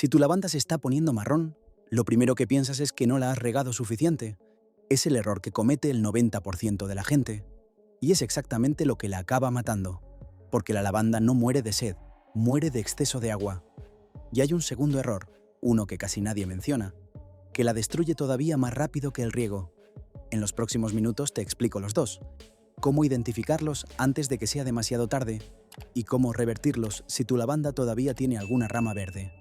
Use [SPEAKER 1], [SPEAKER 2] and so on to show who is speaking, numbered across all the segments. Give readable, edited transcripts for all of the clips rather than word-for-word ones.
[SPEAKER 1] Si tu lavanda se está poniendo marrón, lo primero que piensas es que no la has regado suficiente. Es el error que comete el 90% de la gente. Y es exactamente lo que la acaba matando. Porque la lavanda no muere de sed, muere de exceso de agua. Y hay un segundo error, uno que casi nadie menciona, que la destruye todavía más rápido que el riego. En los próximos minutos te explico los dos. Cómo identificarlos antes de que sea demasiado tarde y cómo revertirlos si tu lavanda todavía tiene alguna rama verde.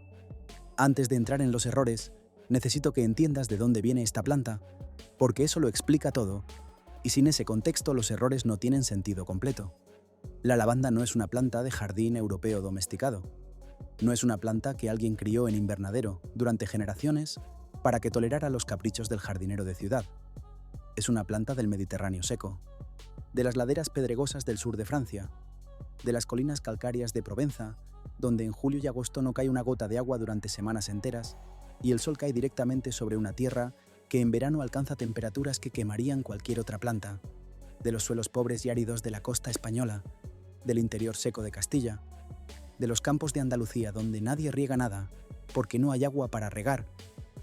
[SPEAKER 1] Antes de entrar en los errores, necesito que entiendas de dónde viene esta planta, porque eso lo explica todo, y sin ese contexto los errores no tienen sentido completo. La lavanda no es una planta de jardín europeo domesticado. No es una planta que alguien crió en invernadero durante generaciones para que tolerara los caprichos del jardinero de ciudad. Es una planta del Mediterráneo seco, de las laderas pedregosas del sur de Francia, de las colinas calcáreas de Provenza, donde en julio y agosto no cae una gota de agua durante semanas enteras y el sol cae directamente sobre una tierra que en verano alcanza temperaturas que quemarían cualquier otra planta, de los suelos pobres y áridos de la costa española, del interior seco de Castilla, de los campos de Andalucía donde nadie riega nada porque no hay agua para regar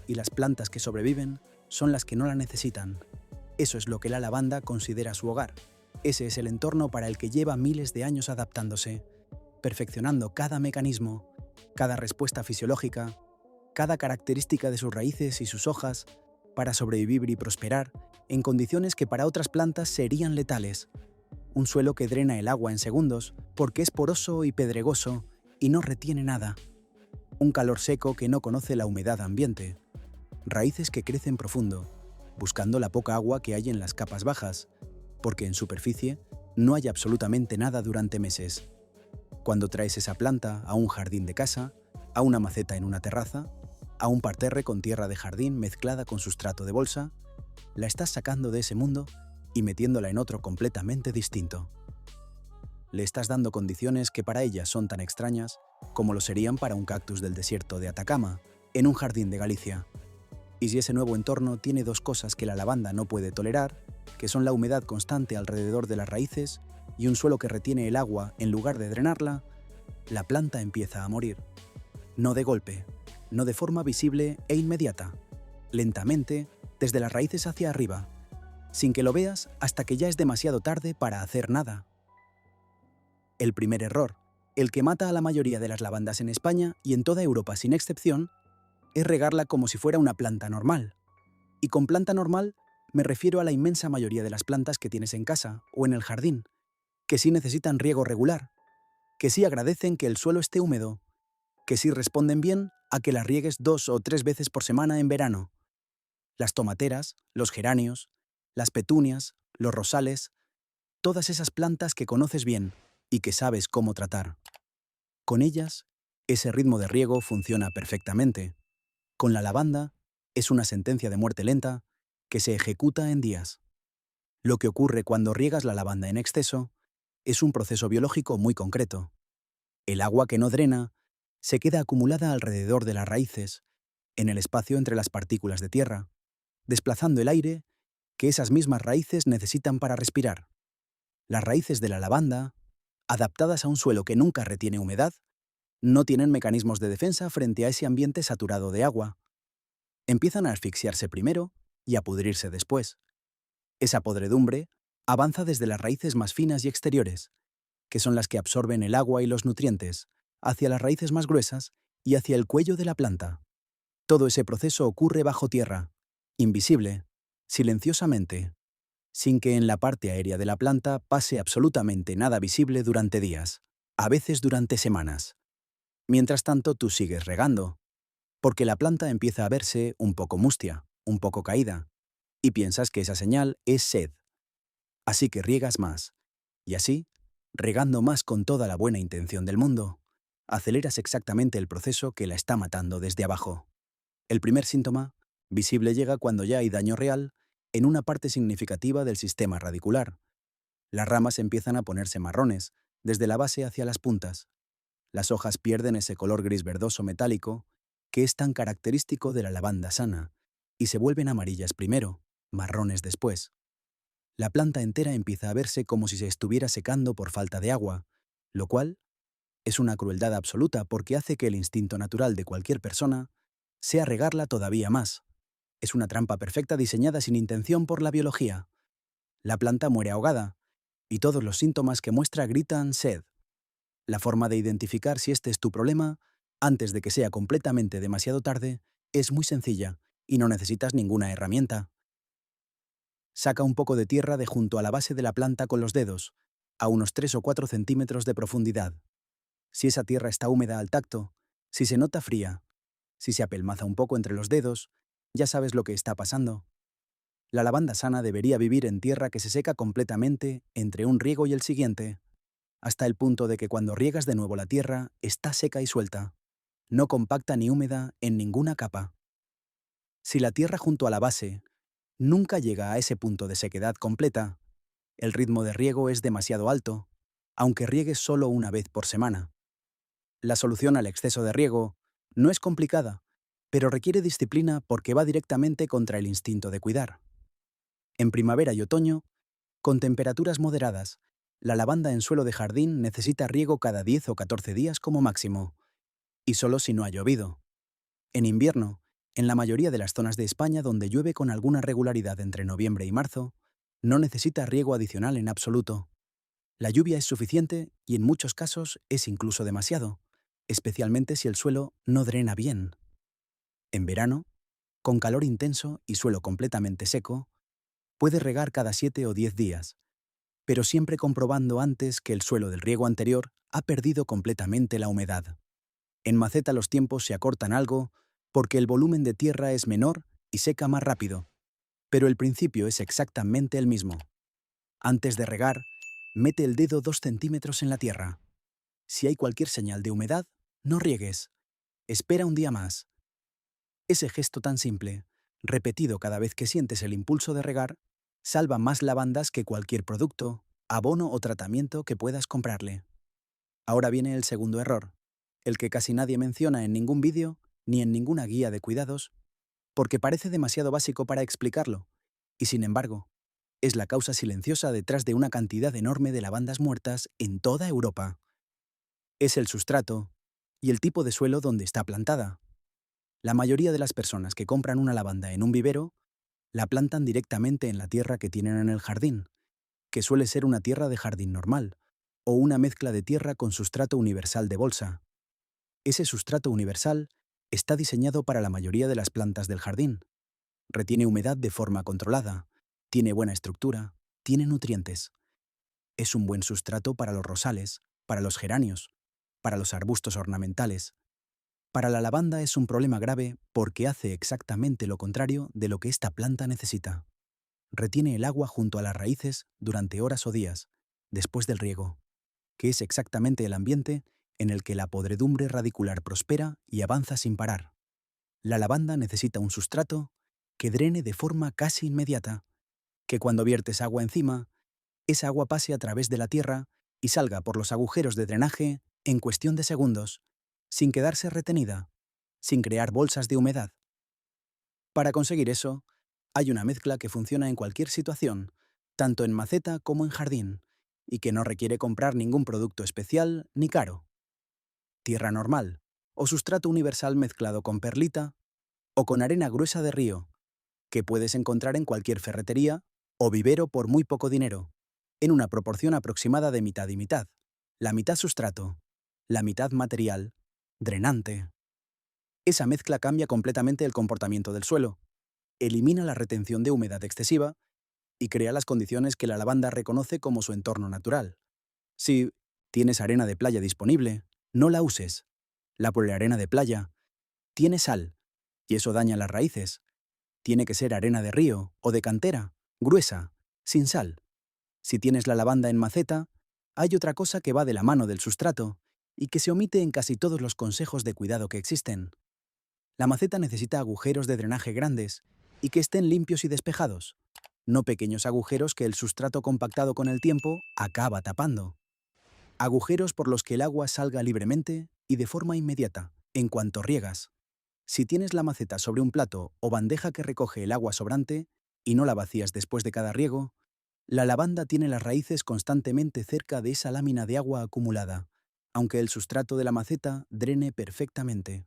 [SPEAKER 1] y las plantas que sobreviven son las que no la necesitan. Eso es lo que la lavanda considera su hogar. Ese es el entorno para el que lleva miles de años adaptándose, perfeccionando cada mecanismo, cada respuesta fisiológica, cada característica de sus raíces y sus hojas para sobrevivir y prosperar en condiciones que para otras plantas serían letales. Un suelo que drena el agua en segundos porque es poroso y pedregoso y no retiene nada. Un calor seco que no conoce la humedad ambiente. Raíces que crecen profundo, buscando la poca agua que hay en las capas bajas, porque en superficie no hay absolutamente nada durante meses. Cuando traes esa planta a un jardín de casa, a una maceta en una terraza, a un parterre con tierra de jardín mezclada con sustrato de bolsa, la estás sacando de ese mundo y metiéndola en otro completamente distinto. Le estás dando condiciones que para ella son tan extrañas como lo serían para un cactus del desierto de Atacama, en un jardín de Galicia. Y si ese nuevo entorno tiene dos cosas que la lavanda no puede tolerar, que son la humedad constante alrededor de las raíces y un suelo que retiene el agua en lugar de drenarla, la planta empieza a morir. No de golpe, no de forma visible e inmediata, lentamente, desde las raíces hacia arriba, sin que lo veas hasta que ya es demasiado tarde para hacer nada. El primer error, el que mata a la mayoría de las lavandas en España y en toda Europa sin excepción, es regarla como si fuera una planta normal. Y con planta normal me refiero a la inmensa mayoría de las plantas que tienes en casa o en el jardín, que sí necesitan riego regular, que sí agradecen que el suelo esté húmedo, que sí responden bien a que las riegues 2 o 3 veces por semana en verano. Las tomateras, los geranios, las petunias, los rosales, todas esas plantas que conoces bien y que sabes cómo tratar. Con ellas, ese ritmo de riego funciona perfectamente. Con la lavanda, es una sentencia de muerte lenta que se ejecuta en días. Lo que ocurre cuando riegas la lavanda en exceso es un proceso biológico muy concreto. El agua que no drena se queda acumulada alrededor de las raíces, en el espacio entre las partículas de tierra, desplazando el aire que esas mismas raíces necesitan para respirar. Las raíces de la lavanda, adaptadas a un suelo que nunca retiene humedad, no tienen mecanismos de defensa frente a ese ambiente saturado de agua. Empiezan a asfixiarse primero y a pudrirse después. Esa podredumbre avanza desde las raíces más finas y exteriores, que son las que absorben el agua y los nutrientes, hacia las raíces más gruesas y hacia el cuello de la planta. Todo ese proceso ocurre bajo tierra, invisible, silenciosamente, sin que en la parte aérea de la planta pase absolutamente nada visible durante días, a veces durante semanas. Mientras tanto, tú sigues regando, porque la planta empieza a verse un poco mustia, un poco caída, y piensas que esa señal es sed. Así que riegas más, y así, regando más con toda la buena intención del mundo, aceleras exactamente el proceso que la está matando desde abajo. El primer síntoma, visible, llega cuando ya hay daño real en una parte significativa del sistema radicular. Las ramas empiezan a ponerse marrones, desde la base hacia las puntas. Las hojas pierden ese color gris verdoso metálico que es tan característico de la lavanda sana, y se vuelven amarillas primero, marrones después. La planta entera empieza a verse como si se estuviera secando por falta de agua, lo cual Es una crueldad absoluta porque hace que el instinto natural de cualquier persona sea regarla todavía más. Es una trampa perfecta diseñada sin intención por la biología. La planta muere ahogada, y todos los síntomas que muestra gritan sed. La forma de identificar si este es tu problema, antes de que sea completamente demasiado tarde, es muy sencilla, y no necesitas ninguna herramienta. Saca un poco de tierra de junto a la base de la planta con los dedos, a unos 3 o 4 centímetros de profundidad. Si esa tierra está húmeda al tacto, si se nota fría, si se apelmaza un poco entre los dedos, ya sabes lo que está pasando. La lavanda sana debería vivir en tierra que se seca completamente entre un riego y el siguiente, hasta el punto de que cuando riegas de nuevo la tierra está seca y suelta, no compacta ni húmeda en ninguna capa. Si la tierra junto a la base nunca llega a ese punto de sequedad completa, el ritmo de riego es demasiado alto, aunque riegues solo una vez por semana. La solución al exceso de riego no es complicada, pero requiere disciplina porque va directamente contra el instinto de cuidar. En primavera y otoño, con temperaturas moderadas, la lavanda en suelo de jardín necesita riego cada 10 o 14 días como máximo, y solo si no ha llovido. En invierno, en la mayoría de las zonas de España donde llueve con alguna regularidad entre noviembre y marzo, no necesita riego adicional en absoluto. La lluvia es suficiente y en muchos casos es incluso demasiado, especialmente si el suelo no drena bien. En verano, con calor intenso y suelo completamente seco, puede regar cada 7 o 10 días, pero siempre comprobando antes que el suelo del riego anterior ha perdido completamente la humedad. En maceta los tiempos se acortan algo porque el volumen de tierra es menor y seca más rápido, pero el principio es exactamente el mismo. Antes de regar, mete el dedo 2 centímetros en la tierra. Si hay cualquier señal de humedad, no riegues. Espera un día más. Ese gesto tan simple, repetido cada vez que sientes el impulso de regar, salva más lavandas que cualquier producto, abono o tratamiento que puedas comprarle. Ahora viene el segundo error, el que casi nadie menciona en ningún vídeo ni en ninguna guía de cuidados, porque parece demasiado básico para explicarlo, y sin embargo, es la causa silenciosa detrás de una cantidad enorme de lavandas muertas en toda Europa. Es el sustrato y el tipo de suelo donde está plantada. La mayoría de las personas que compran una lavanda en un vivero la plantan directamente en la tierra que tienen en el jardín, que suele ser una tierra de jardín normal, o una mezcla de tierra con sustrato universal de bolsa. Ese sustrato universal está diseñado para la mayoría de las plantas del jardín. Retiene humedad de forma controlada, tiene buena estructura, tiene nutrientes. Es un buen sustrato para los rosales, para los geranios, para los arbustos ornamentales. Para la lavanda es un problema grave porque hace exactamente lo contrario de lo que esta planta necesita. Retiene el agua junto a las raíces durante horas o días, después del riego, que es exactamente el ambiente en el que la podredumbre radicular prospera y avanza sin parar. La lavanda necesita un sustrato que drene de forma casi inmediata, que cuando viertes agua encima, esa agua pase a través de la tierra y salga por los agujeros de drenaje en cuestión de segundos, sin quedarse retenida, sin crear bolsas de humedad. Para conseguir eso, hay una mezcla que funciona en cualquier situación, tanto en maceta como en jardín, y que no requiere comprar ningún producto especial ni caro. Tierra normal, o sustrato universal mezclado con perlita, o con arena gruesa de río, que puedes encontrar en cualquier ferretería o vivero por muy poco dinero, en una proporción aproximada de mitad y mitad. La mitad sustrato, la mitad material, drenante. Esa mezcla cambia completamente el comportamiento del suelo, elimina la retención de humedad excesiva y crea las condiciones que la lavanda reconoce como su entorno natural. Si tienes arena de playa disponible, no la uses. La poliarena de playa tiene sal, y eso daña las raíces. Tiene que ser arena de río o de cantera, gruesa, sin sal. Si tienes la lavanda en maceta, hay otra cosa que va de la mano del sustrato y que se omite en casi todos los consejos de cuidado que existen. La maceta necesita agujeros de drenaje grandes y que estén limpios y despejados, no pequeños agujeros que el sustrato compactado con el tiempo acaba tapando. Agujeros por los que el agua salga libremente y de forma inmediata, en cuanto riegas. Si tienes la maceta sobre un plato o bandeja que recoge el agua sobrante y no la vacías después de cada riego, la lavanda tiene las raíces constantemente cerca de esa lámina de agua acumulada, aunque el sustrato de la maceta drene perfectamente.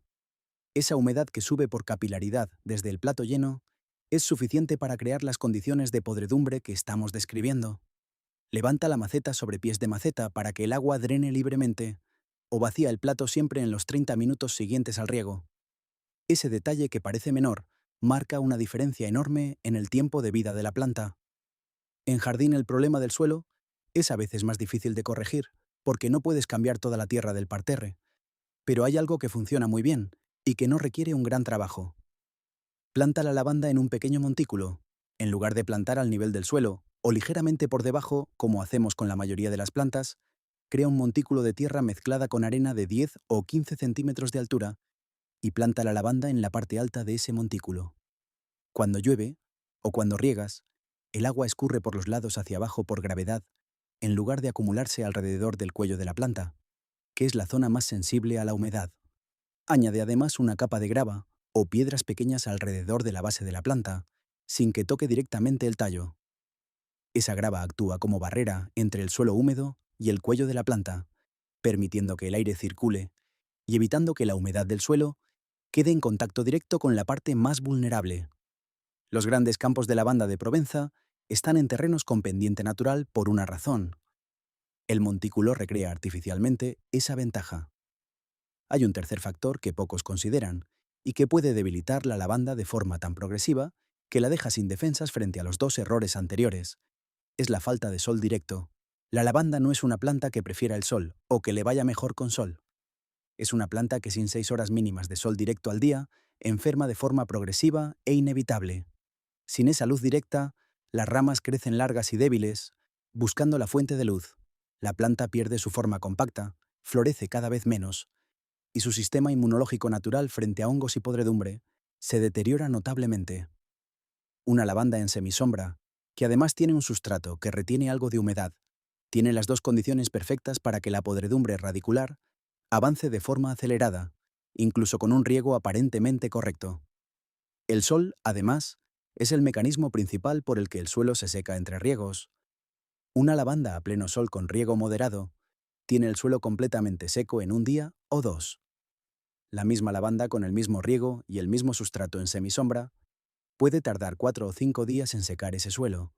[SPEAKER 1] Esa humedad que sube por capilaridad desde el plato lleno es suficiente para crear las condiciones de podredumbre que estamos describiendo. Levanta la maceta sobre pies de maceta para que el agua drene libremente, o vacía el plato siempre en los 30 minutos siguientes al riego. Ese detalle que parece menor marca una diferencia enorme en el tiempo de vida de la planta. En jardín el problema del suelo es a veces más difícil de corregir, porque no puedes cambiar toda la tierra del parterre, pero hay algo que funciona muy bien y que no requiere un gran trabajo. Planta la lavanda en un pequeño montículo, en lugar de plantar al nivel del suelo o ligeramente por debajo, como hacemos con la mayoría de las plantas. Crea un montículo de tierra mezclada con arena de 10 o 15 centímetros de altura y planta la lavanda en la parte alta de ese montículo. Cuando llueve, o cuando riegas, el agua escurre por los lados hacia abajo por gravedad, en lugar de acumularse alrededor del cuello de la planta, que es la zona más sensible a la humedad. Añade además una capa de grava o piedras pequeñas alrededor de la base de la planta, sin que toque directamente el tallo. Esa grava actúa como barrera entre el suelo húmedo y el cuello de la planta, permitiendo que el aire circule y evitando que la humedad del suelo quede en contacto directo con la parte más vulnerable. Los grandes campos de lavanda de Provenza están en terrenos con pendiente natural por una razón. El montículo recrea artificialmente esa ventaja. Hay un tercer factor que pocos consideran y que puede debilitar la lavanda de forma tan progresiva que la deja sin defensas frente a los dos errores anteriores. Es la falta de sol directo. La lavanda no es una planta que prefiera el sol o que le vaya mejor con sol. Es una planta que sin 6 horas mínimas de sol directo al día enferma de forma progresiva e inevitable. Sin esa luz directa, las ramas crecen largas y débiles, buscando la fuente de luz. La planta pierde su forma compacta, florece cada vez menos, y su sistema inmunológico natural frente a hongos y podredumbre se deteriora notablemente. Una lavanda en semisombra, que además tiene un sustrato que retiene algo de humedad, tiene las dos condiciones perfectas para que la podredumbre radicular avance de forma acelerada, incluso con un riego aparentemente correcto. El sol, además, es el mecanismo principal por el que el suelo se seca entre riegos. Una lavanda a pleno sol con riego moderado tiene el suelo completamente seco en un día o dos. La misma lavanda con el mismo riego y el mismo sustrato en semisombra puede tardar 4 o 5 días en secar ese suelo,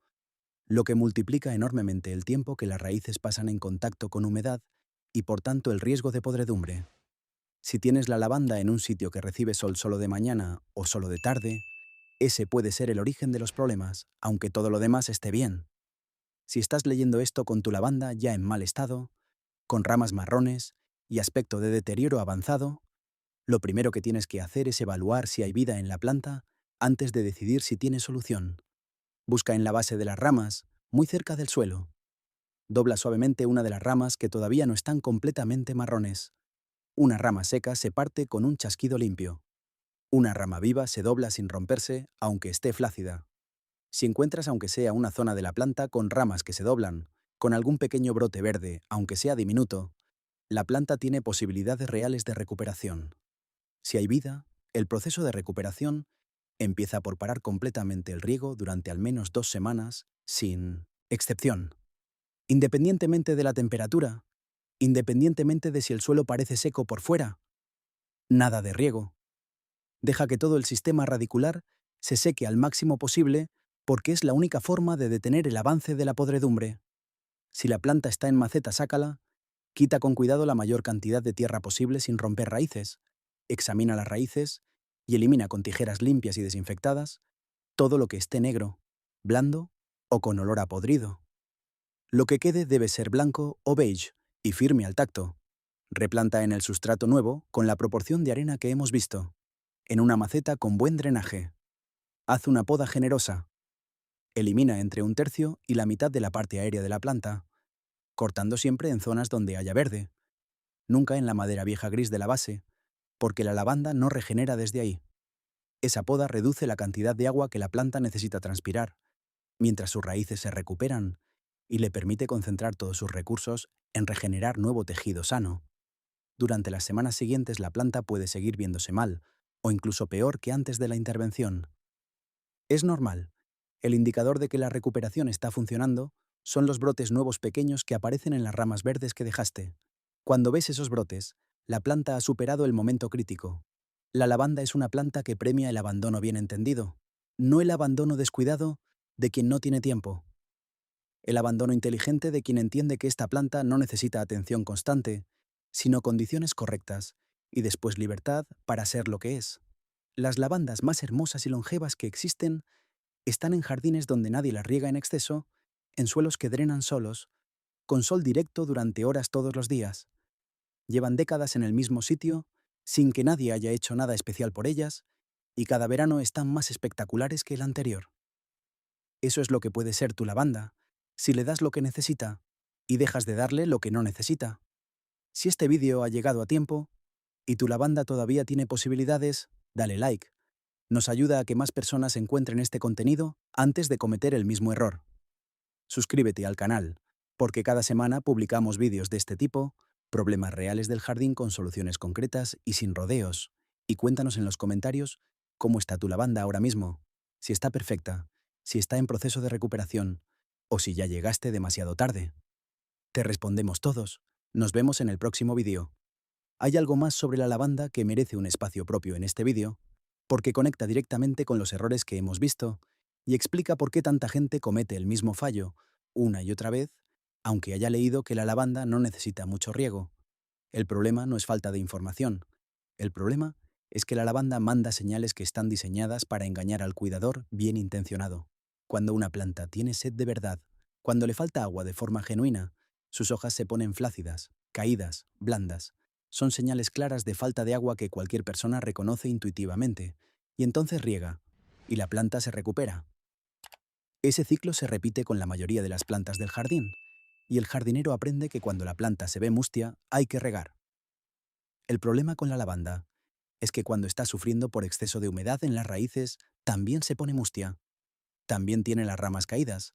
[SPEAKER 1] lo que multiplica enormemente el tiempo que las raíces pasan en contacto con humedad y por tanto el riesgo de podredumbre. Si tienes la lavanda en un sitio que recibe sol solo de mañana o solo de tarde, ese puede ser el origen de los problemas, aunque todo lo demás esté bien. Si estás leyendo esto con tu lavanda ya en mal estado, con ramas marrones y aspecto de deterioro avanzado, lo primero que tienes que hacer es evaluar si hay vida en la planta antes de decidir si tiene solución. Busca en la base de las ramas, muy cerca del suelo. Dobla suavemente una de las ramas que todavía no están completamente marrones. Una rama seca se parte con un chasquido limpio. Una rama viva se dobla sin romperse, aunque esté flácida. Si encuentras aunque sea una zona de la planta con ramas que se doblan, con algún pequeño brote verde, aunque sea diminuto, la planta tiene posibilidades reales de recuperación. Si hay vida, el proceso de recuperación empieza por parar completamente el riego durante al menos 2 semanas, sin excepción. Independientemente de la temperatura, independientemente de si el suelo parece seco por fuera, nada de riego. Deja que todo el sistema radicular se seque al máximo posible porque es la única forma de detener el avance de la podredumbre. Si la planta está en maceta, sácala. Quita con cuidado la mayor cantidad de tierra posible sin romper raíces. Examina las raíces y elimina con tijeras limpias y desinfectadas todo lo que esté negro, blando o con olor a podrido. Lo que quede debe ser blanco o beige y firme al tacto. Replanta en el sustrato nuevo con la proporción de arena que hemos visto, en una maceta con buen drenaje. Haz una poda generosa. Elimina entre un tercio y la mitad de la parte aérea de la planta, cortando siempre en zonas donde haya verde, nunca en la madera vieja gris de la base, porque la lavanda no regenera desde ahí. Esa poda reduce la cantidad de agua que la planta necesita transpirar, mientras sus raíces se recuperan, y le permite concentrar todos sus recursos en regenerar nuevo tejido sano. Durante las semanas siguientes la planta puede seguir viéndose mal, o incluso peor que antes de la intervención. Es normal. El indicador de que la recuperación está funcionando son los brotes nuevos pequeños que aparecen en las ramas verdes que dejaste. Cuando ves esos brotes, la planta ha superado el momento crítico. La lavanda es una planta que premia el abandono bien entendido, no el abandono descuidado de quien no tiene tiempo. El abandono inteligente de quien entiende que esta planta no necesita atención constante, sino condiciones correctas, y después libertad para ser lo que es. Las lavandas más hermosas y longevas que existen están en jardines donde nadie las riega en exceso, en suelos que drenan solos, con sol directo durante horas todos los días. Llevan décadas en el mismo sitio, sin que nadie haya hecho nada especial por ellas, y cada verano están más espectaculares que el anterior. Eso es lo que puede ser tu lavanda, si le das lo que necesita y dejas de darle lo que no necesita. Si este vídeo ha llegado a tiempo y tu lavanda todavía tiene posibilidades, dale like. Nos ayuda a que más personas encuentren este contenido antes de cometer el mismo error. Suscríbete al canal, porque cada semana publicamos vídeos de este tipo, problemas reales del jardín con soluciones concretas y sin rodeos. Y cuéntanos en los comentarios cómo está tu lavanda ahora mismo, si está perfecta, si está en proceso de recuperación o si ya llegaste demasiado tarde. Te respondemos todos. Nos vemos en el próximo vídeo. Hay algo más sobre la lavanda que merece un espacio propio en este vídeo, porque conecta directamente con los errores que hemos visto y explica por qué tanta gente comete el mismo fallo una y otra vez, aunque haya leído que la lavanda no necesita mucho riego. El problema no es falta de información. El problema es que la lavanda manda señales que están diseñadas para engañar al cuidador bien intencionado. Cuando una planta tiene sed de verdad, cuando le falta agua de forma genuina, sus hojas se ponen flácidas, caídas, blandas. Son señales claras de falta de agua que cualquier persona reconoce intuitivamente, y entonces riega, y la planta se recupera. Ese ciclo se repite con la mayoría de las plantas del jardín, y el jardinero aprende que cuando la planta se ve mustia, hay que regar. El problema con la lavanda es que cuando está sufriendo por exceso de humedad en las raíces, también se pone mustia. También tiene las ramas caídas.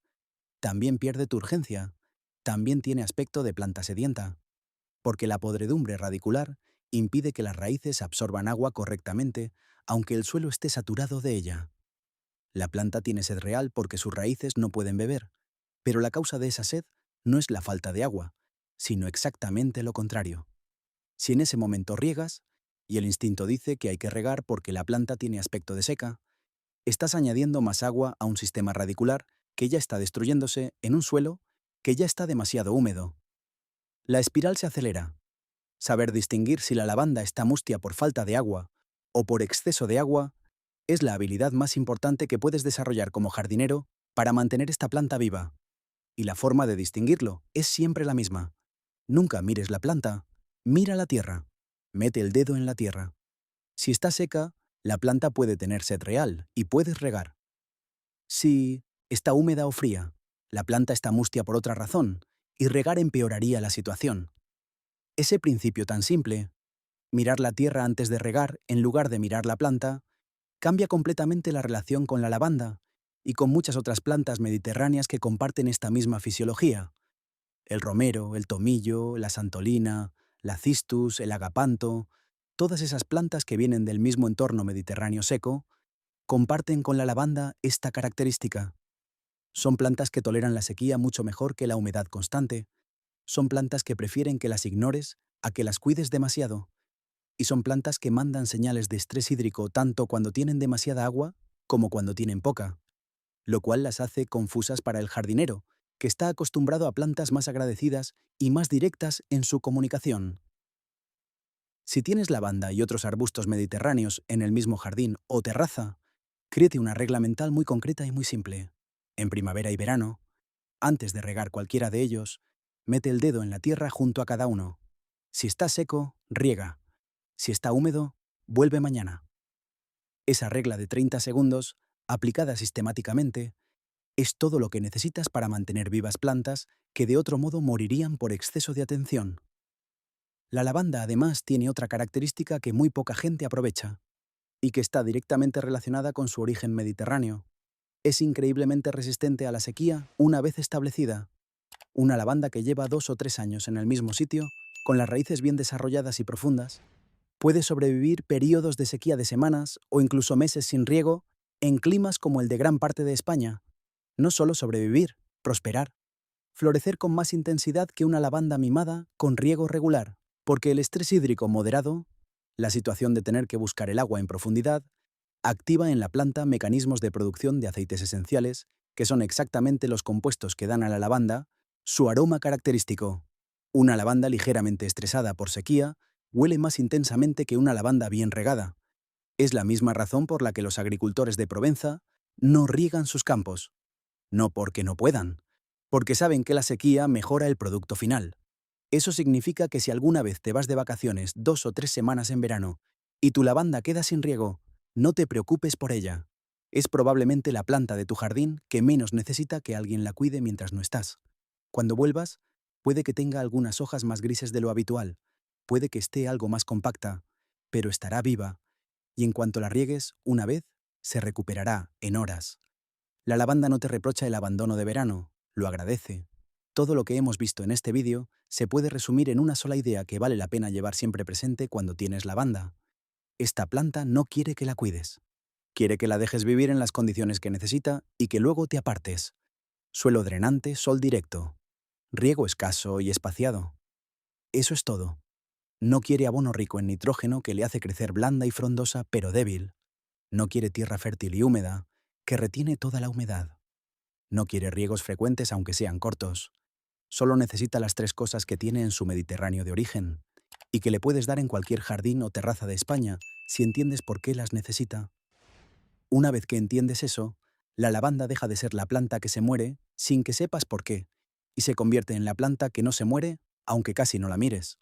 [SPEAKER 1] También pierde turgencia. También tiene aspecto de planta sedienta. Porque la podredumbre radicular impide que las raíces absorban agua correctamente, aunque el suelo esté saturado de ella. La planta tiene sed real porque sus raíces no pueden beber, pero la causa de esa sed no es la falta de agua, sino exactamente lo contrario. Si en ese momento riegas, y el instinto dice que hay que regar porque la planta tiene aspecto de seca, estás añadiendo más agua a un sistema radicular que ya está destruyéndose en un suelo que ya está demasiado húmedo. La espiral se acelera. Saber distinguir si la lavanda está mustia por falta de agua o por exceso de agua es la habilidad más importante que puedes desarrollar como jardinero para mantener esta planta viva. Y la forma de distinguirlo es siempre la misma. Nunca mires la planta, mira la tierra. Mete el dedo en la tierra. Si está seca, la planta puede tener sed real y puedes regar. Si está húmeda o fría, la planta está mustia por otra razón y regar empeoraría la situación. Ese principio tan simple, mirar la tierra antes de regar en lugar de mirar la planta, cambia completamente la relación con la lavanda y con muchas otras plantas mediterráneas que comparten esta misma fisiología. El romero, el tomillo, la santolina, la cistus, el agapanto, todas esas plantas que vienen del mismo entorno mediterráneo seco, comparten con la lavanda esta característica. Son plantas que toleran la sequía mucho mejor que la humedad constante. Son plantas que prefieren que las ignores a que las cuides demasiado. Y son plantas que mandan señales de estrés hídrico tanto cuando tienen demasiada agua como cuando tienen poca, lo cual las hace confusas para el jardinero, que está acostumbrado a plantas más agradecidas y más directas en su comunicación. Si tienes lavanda y otros arbustos mediterráneos en el mismo jardín o terraza, créate una regla mental muy concreta y muy simple. En primavera y verano, antes de regar cualquiera de ellos, mete el dedo en la tierra junto a cada uno. Si está seco, riega. Si está húmedo, vuelve mañana. Esa regla de 30 segundos, aplicada sistemáticamente, es todo lo que necesitas para mantener vivas plantas que de otro modo morirían por exceso de atención. La lavanda además tiene otra característica que muy poca gente aprovecha, y que está directamente relacionada con su origen mediterráneo. Es increíblemente resistente a la sequía una vez establecida. Una lavanda que lleva 2 o 3 años en el mismo sitio, con las raíces bien desarrolladas y profundas, puede sobrevivir periodos de sequía de semanas o incluso meses sin riego en climas como el de gran parte de España. No solo sobrevivir, prosperar. florecer con más intensidad que una lavanda mimada con riego regular, porque el estrés hídrico moderado, la situación de tener que buscar el agua en profundidad, activa en la planta mecanismos de producción de aceites esenciales, que son exactamente los compuestos que dan a la lavanda su aroma característico. Una lavanda ligeramente estresada por sequía huele más intensamente que una lavanda bien regada. Es la misma razón por la que los agricultores de Provenza no riegan sus campos. No porque no puedan, porque saben que la sequía mejora el producto final. Eso significa que si alguna vez te vas de vacaciones 2 o 3 semanas en verano y tu lavanda queda sin riego, no te preocupes por ella. Es probablemente la planta de tu jardín que menos necesita que alguien la cuide mientras no estás. Cuando vuelvas, puede que tenga algunas hojas más grises de lo habitual, puede que esté algo más compacta, pero estará viva, y en cuanto la riegues una vez, se recuperará en horas. La lavanda no te reprocha el abandono de verano, lo agradece. Todo lo que hemos visto en este vídeo se puede resumir en una sola idea que vale la pena llevar siempre presente cuando tienes lavanda. Esta planta no quiere que la cuides. Quiere que la dejes vivir en las condiciones que necesita y que luego te apartes. Suelo drenante, sol directo. Riego escaso y espaciado. Eso es todo. No quiere abono rico en nitrógeno que le hace crecer blanda y frondosa pero débil. No quiere tierra fértil y húmeda, que retiene toda la humedad. No quiere riegos frecuentes aunque sean cortos. Solo necesita las 3 cosas que tiene en su Mediterráneo de origen, y que le puedes dar en cualquier jardín o terraza de España si entiendes por qué las necesita. Una vez que entiendes eso, la lavanda deja de ser la planta que se muere sin que sepas por qué, y se convierte en la planta que no se muere aunque casi no la mires.